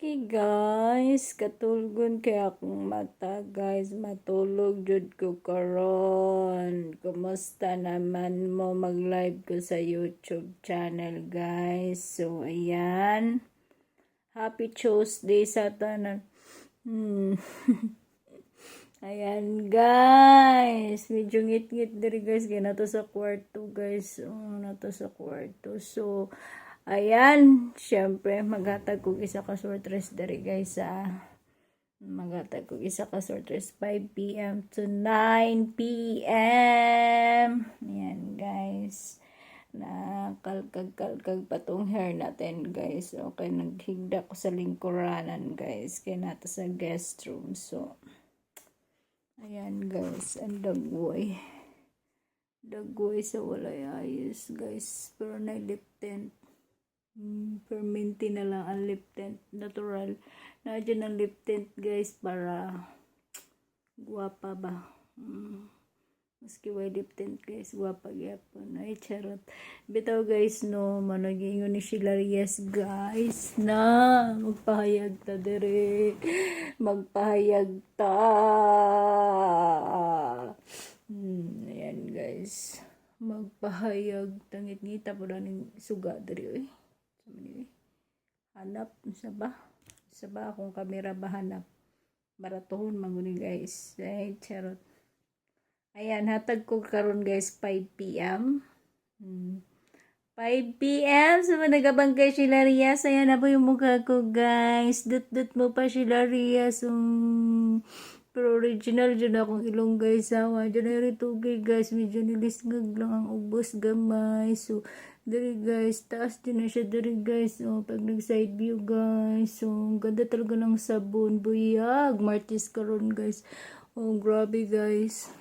Okay guys, katulgon kay akong mata guys, matulog jud ko karon. Kumusta naman mo mag-live ko sa YouTube channel guys? So ayan, happy Tuesday sa tanan. Ayan guys, medyo ngit-ngit diri guys, kaya nato sa kwarto guys. Nato sa kwarto. So ayan, syempre maghatag ko isa ka sortress dari guys maghatag ko isa ka sortress 5 p.m. to 9 p.m. Ayan guys, nakalkag patong hair natin guys. Okay, naghigda ko sa lingkuranan guys, kaya nato sa guest room. So ayan guys, ang dagway sa walay ayos guys, pero na lip tint. Perminti na lang ang lip tint, natural na dyan ang lip tint guys, para guwapa ba. Maski way lip tint guys, guwapa gyapon. Ay charot, bitaw guys, no managingon ni Sheila Reyes guys na magpahayag ta dire, magpahayag ta. Ayan guys, magpahayag, tangit-ngita po na ning suga dire. Hanap sa ba akong kamera ba hanap baratohon manguni guys. Ay charot. Ayan, hatag ko karon guys 5 p.m. 5 p.m. So nagabang kay Sheila Reyes. Ayan na po yung mukha ko guys, dut mo pa Sheila Reyes. Pero original dyan akong ilong guys. Dyan ay ritugay guys, medyo nilisngag lang ang ubos gamay. So dari guys, taas din na siya dari guys. Pag nag side view guys, ang ganda talaga ng sabon, buyag Martis karon guys. Grabe guys.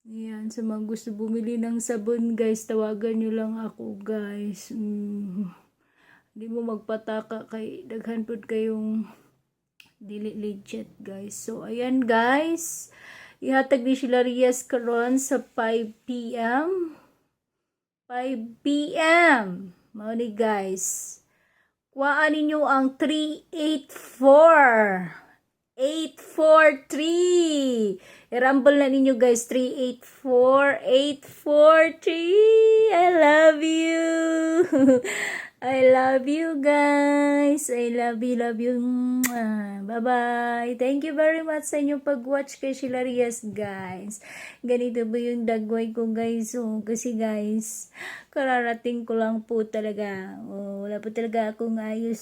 Ayan, sa mga gusto bumili ng sabon guys, tawagan nyo lang ako guys. Hindi mo magpataka kay daghan pud kayong dili legit guys. So ayan guys, ihatag ni Sheila Reyes karon sa 5 p.m. 5 p.m. Mao ni guys. Kuhaan ninyo ang 384. 843. I-rumble na ninyo guys. 384. 843. I love you. I love you guys. I love you. Bye-bye. Thank you very much sa inyong pag-watch kay Sheila Reyes guys. Ganito ba yung dagway ko guys? Kasi guys, kararating ko lang po talaga. Wala po talaga akong ayos